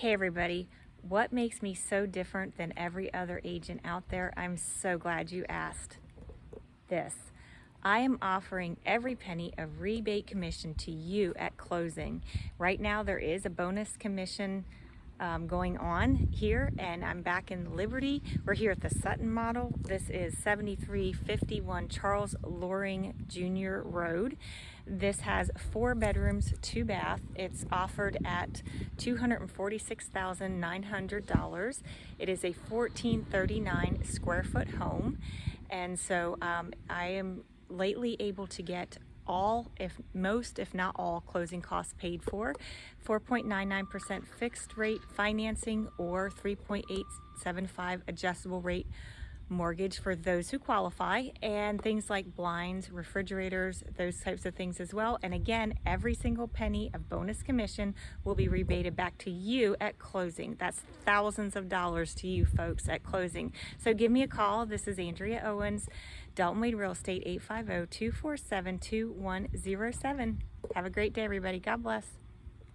Hey everybody, what makes me so different than every other agent out there? I'm so glad you asked. This. I am offering every penny of rebate commission to you at closing. Right now there is a bonus commission going on here, and I'm back in Liberty. We're here at the Sutton model. This is 7351 Charles Loring Jr. Road. This has 4 bedrooms, 2 bath. It's offered at $246,900. It is a 1439 square foot home, and so I am lately able to get all, if not all, closing costs paid for, 4.99% fixed rate financing or 3.875 adjustable rate mortgage for those who qualify, and things like blinds, refrigerators, those types of things as well. And again, every single penny of bonus commission will be rebated back to you at closing. That's thousands of dollars to you folks at closing. So give me a call. This is Andrea Owens, Dalton Wade Real Estate, 850-247-2107. Have a great day, everybody. God bless.